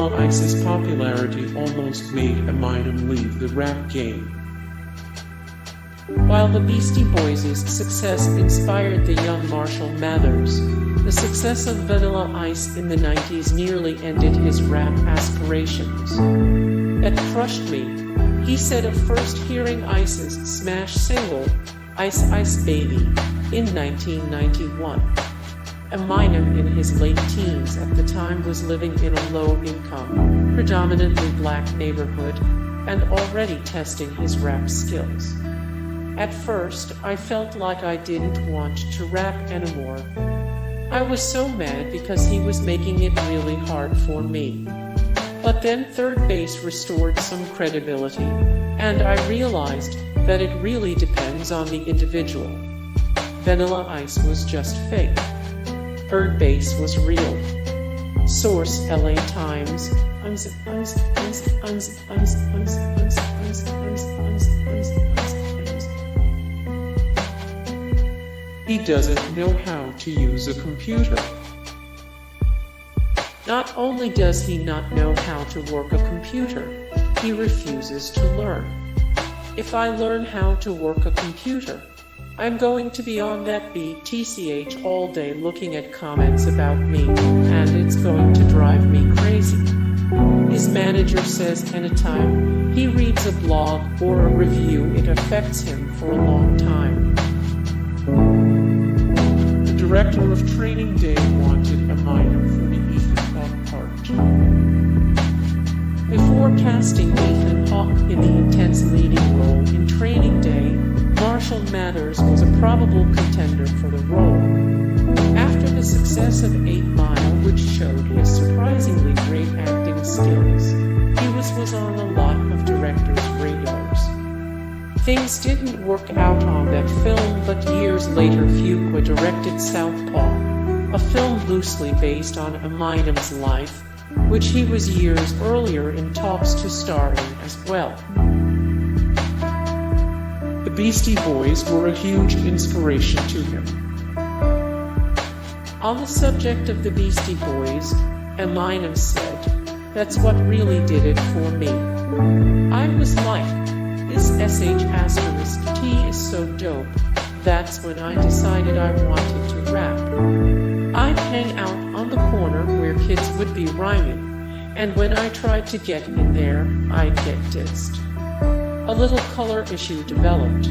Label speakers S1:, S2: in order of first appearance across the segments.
S1: Vanilla Ice's popularity almost made Eminem leave the rap game. While the Beastie Boys' success inspired the young Marshall Mathers, the success of Vanilla Ice in the 90s nearly ended his rap aspirations. "It crushed me," he said of first hearing Ice's smash single, Ice Ice Baby, in 1991. Eminem, in his late teens at the time, was living in a low-income, predominantly black neighborhood and already testing his rap skills. "At first, I felt like I didn't want to rap anymore. I was so mad because he was making it really hard for me. But then third base restored some credibility, and I realized that it really depends on the individual. Vanilla Ice was just fake. Third base was real." Source: LA Times. He doesn't know how to use a computer. Not only does he not know how to work a computer, he refuses to learn. "If I learn how to work a computer, I'm going to be on that BTCH all day looking at comments about me, and it's going to drive me crazy." His manager says anytime he reads a blog or a review, it affects him for a long time. The director of Training Day wanted Eminem for the Ethan Hawke part. Before casting Ethan Hawke in the intense leading role in Training Day, Marshall Mathers was a probable contender for the role. After the success of 8 Mile, which showed his surprisingly great acting skills, he was on a lot of directors' radars. Things didn't work out on that film, but years later Fuqua directed Southpaw, a film loosely based on Eminem's life, which he was years earlier in talks to star in as well. The Beastie Boys were a huge inspiration to him. On the subject of the Beastie Boys, Eminem said, "That's what really did it for me. I was like, this SH*T is so dope. That's when I decided I wanted to rap. I'd hang out on the corner where kids would be rhyming, and when I tried to get in there, I'd get dissed. A little color issue developed,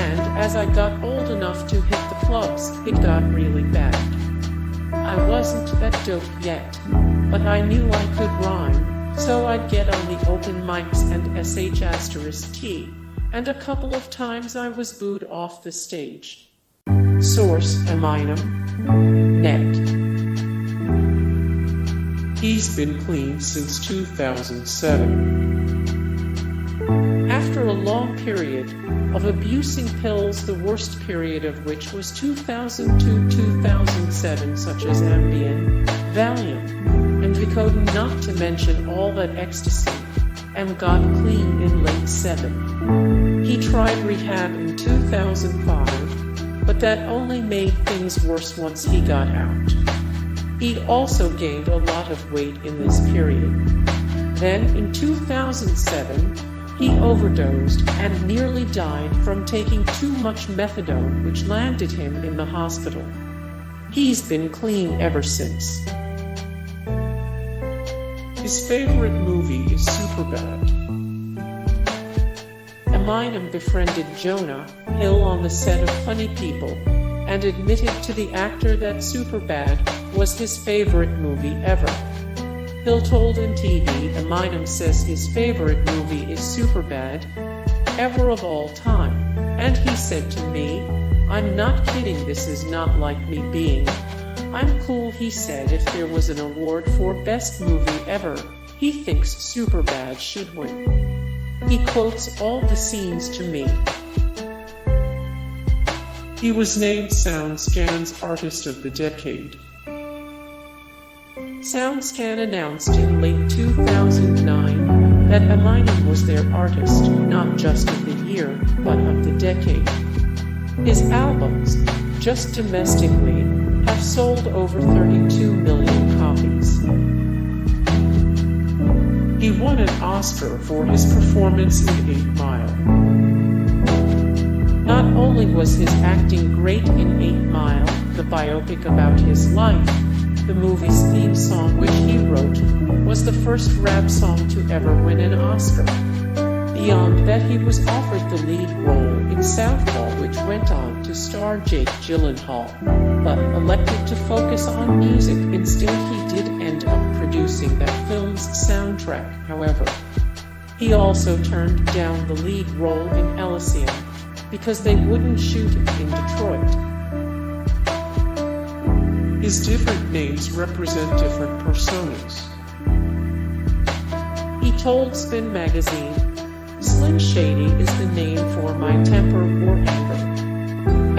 S1: and as I got old enough to hit the clubs, it got really bad. I wasn't that dope yet, but I knew I could rhyme, so I'd get on the open mics and SH*T, and a couple of times I was booed off the stage." Source: Eminem. Net. He's been clean since 2007. After a long period of abusing pills, the worst period of which was 2002-2007, such as Ambien, Valium, and Vicodin, not to mention all that ecstasy, and got clean in late 7. He tried rehab in 2005, but that only made things worse once he got out. He'd also gained a lot of weight in this period. Then, in 2007, he overdosed and nearly died from taking too much methadone, which landed him in the hospital. He's been clean ever since. His favorite movie is Superbad. Eminem befriended Jonah Hill on the set of Funny People and admitted to the actor that Superbad was his favorite movie ever. Hill told MTV Eminem says his favorite movie is Superbad, ever of all time, and he said to me, "I'm not kidding, this is not like me being. I'm cool," he said. "If there was an award for best movie ever, he thinks Superbad should win." He quotes all the scenes to me. He was named Soundscan's Artist of the Decade. Soundscan announced in late 2009 that Eminem was their artist, not just of the year, but of the decade. His albums, just domestically, have sold over 32 million copies. He won an Oscar for his performance in 8 Mile. Not only was his acting great in 8 Mile, the biopic about his life, the movie's theme song, which he wrote, was the first rap song to ever win an Oscar. Beyond that, he was offered the lead role in Southpaw, which went on to star Jake Gyllenhaal, but elected to focus on music instead. He did end up producing that film's soundtrack, however. He also turned down the lead role in Elysium because they wouldn't shoot it in Detroit. His different names represent different personas. He told Spin magazine, "Slim Shady is the name for my temper or anger.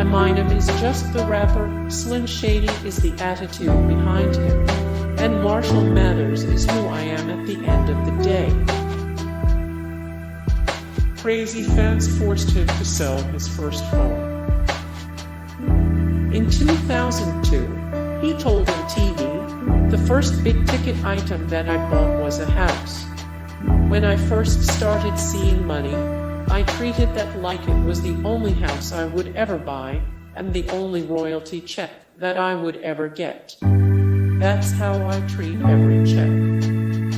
S1: Eminem is just the rapper, Slim Shady is the attitude behind him, and Marshall Mathers is who I am at the end of the day." Crazy fans forced him to sell his first home. In 2002, he told MTV, "The first big-ticket item that I bought was a house. When I first started seeing money, I treated that like it was the only house I would ever buy, and the only royalty check that I would ever get. That's how I treat every check.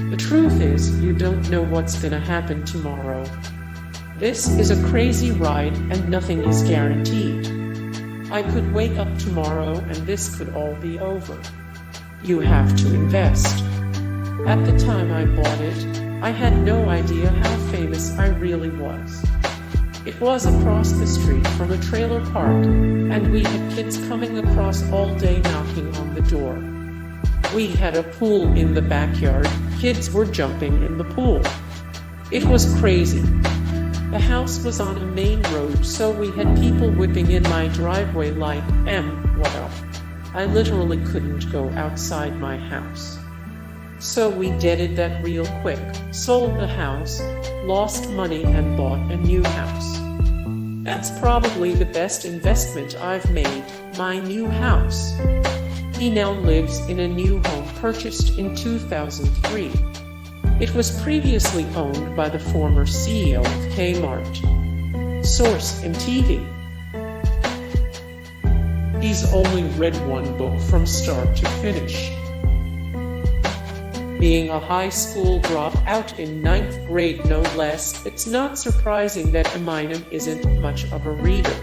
S1: The truth is, you don't know what's gonna happen tomorrow. This is a crazy ride, and nothing is guaranteed. I could wake up tomorrow and this could all be over. You have to invest." At the time I bought it, I had no idea how famous I really was. It was across the street from a trailer park, and we had kids coming across all day knocking on the door. We had a pool in the backyard, kids were jumping in the pool. It was crazy. The house was on a main road, so we had people whipping in my driveway like, what up? I literally couldn't go outside my house. So we deaded that real quick, sold the house, lost money and bought a new house. That's probably the best investment I've made, my new house. He now lives in a new home purchased in 2003. It was previously owned by the former CEO of Kmart. Source: MTV. He's only read one book from start to finish. Being a high school dropout in 9th grade no less, it's not surprising that Eminem isn't much of a reader.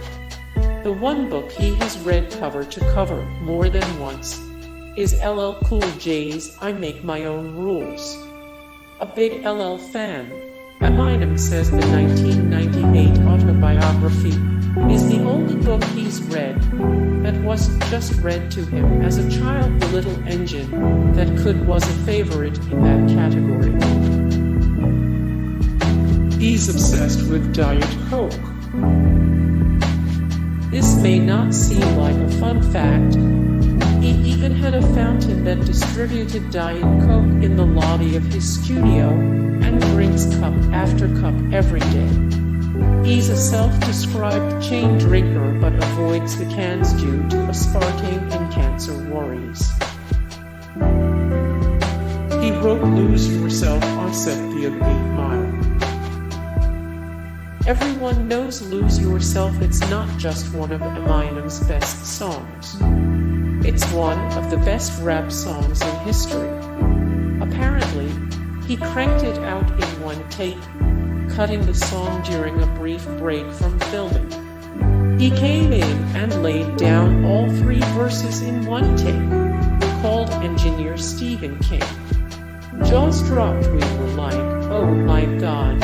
S1: The one book he has read cover to cover more than once is LL Cool J's I Make My Own Rules. A big LL fan, Eminem says the 1998 autobiography is the only book he's read that wasn't just read to him as a child. The Little Engine that could was a favorite in that category. He's obsessed with Diet Coke. This may not seem like a fun fact. He even had a fountain that distributed Diet Coke in the lobby of his studio and drinks cup after cup every day. He's a self-described chain drinker but avoids the cans due to aspartame and cancer worries. He wrote Lose Yourself on set of 8 Mile. Everyone knows Lose Yourself. It's not just one of Eminem's best songs. It's one of the best rap songs in history. Apparently, he cranked it out in one take, cutting the song during a brief break from filming. He came in and laid down all 3 verses in one take, called engineer Stephen King. Jaws dropped. We were like, oh my god,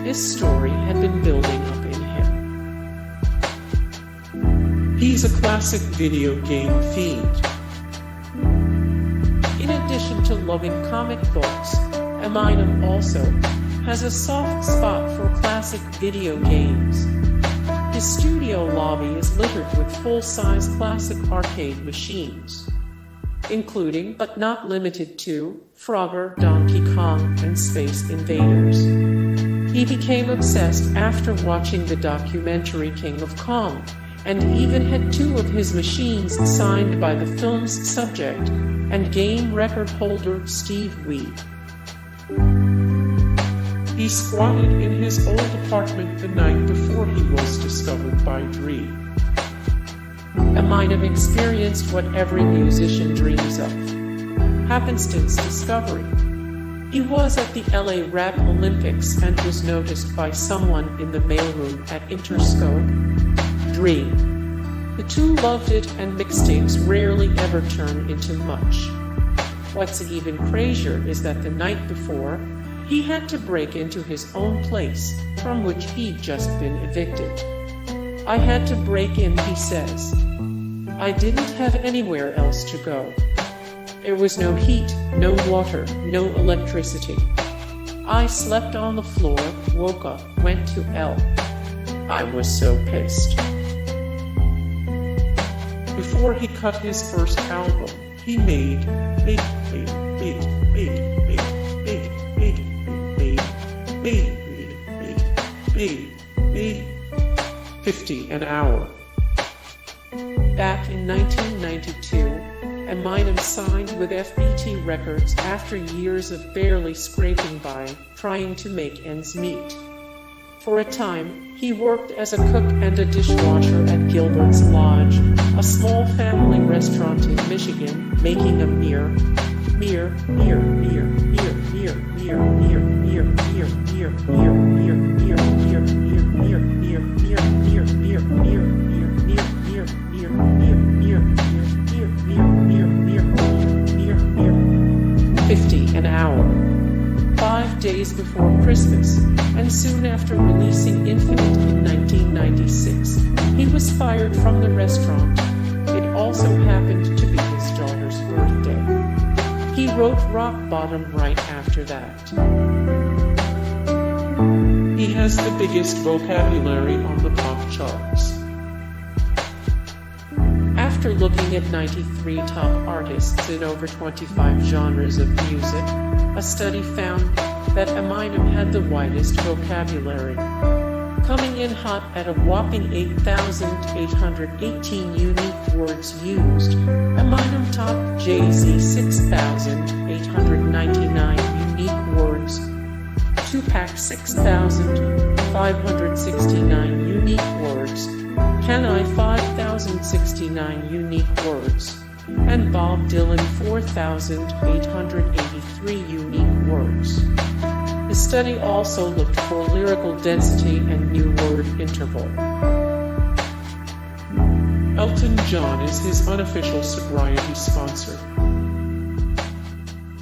S1: this story had been building up in him. He's a classic video game fiend. In addition to loving comic books, Eminem also has a soft spot for classic video games. His studio lobby is littered with full-size classic arcade machines, including, but not limited to, Frogger, Donkey Kong, and Space Invaders. He became obsessed after watching the documentary King of Kong, and even had 2 of his machines signed by the film's subject and game record holder Steve Wee. He squatted in his old apartment the night before he was discovered by Dre. Eminem experienced what every musician dreams of: happenstance discovery. He was at the LA Rap Olympics and was noticed by someone in the mailroom at Interscope. Dre. The two loved it, and mixtapes rarely ever turn into much. What's even crazier is that the night before, he had to break into his own place, from which he'd just been evicted. I had to break in, he says. I didn't have anywhere else to go. There was no heat, no water, no electricity. I slept on the floor, woke up, went to Elton. I was so pissed. Before he cut his first album, he made 50 an hour. Back in 1992, Eminem signed with FBT Records after years of barely scraping by, trying to make ends meet. For a time, he worked as a cook and a dishwasher at Gilbert's Lodge, a small family restaurant in Michigan, making a mere $50 an hour. 5 days before Christmas, and soon after releasing Infinite in 1996, he was fired from the restaurant. It also happened to be his daughter's birthday. He wrote Rock Bottom right after that. He has the biggest vocabulary on the pop charts. After looking at 93 top artists in over 25 genres of music, a study found that Eminem had the widest vocabulary. Coming in hot at a whopping 8,818 unique words used, Eminem topped Jay-Z 6,899 unique words, Tupac 6,569 unique words, Kenai 5,069 unique words, and Bob Dylan 4,883 unique words. The study also looked for lyrical density and new word interval. Elton John is his unofficial sobriety sponsor.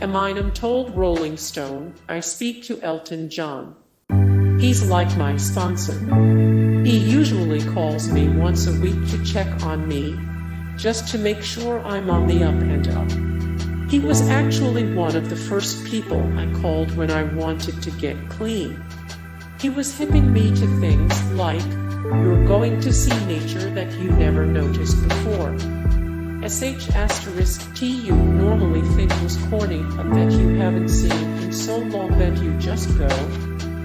S1: Eminem told Rolling Stone, "I speak to Elton John. He's like my sponsor. He usually calls me once a week to check on me, just to make sure I'm on the up and up. He was actually one of the first people I called when I wanted to get clean. He was hipping me to things like, you're going to see nature that you never noticed before. **T you normally think was corny, but that you haven't seen in so long that you just go,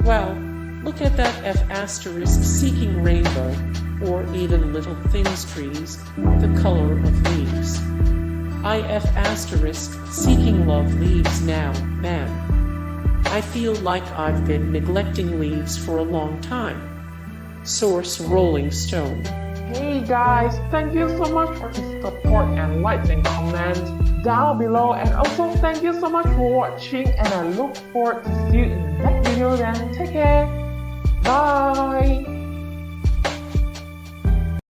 S1: well, look at that **seeking rainbow, or even little things trees, the color of leaves. Seeking love leaves now, man. I feel like I've been neglecting leaves for a long time." Source Rolling Stone.
S2: Hey guys, thank you so much for the support and likes and comments down below, and also thank you so much for watching, and I look forward to see you in the next video. Then take care.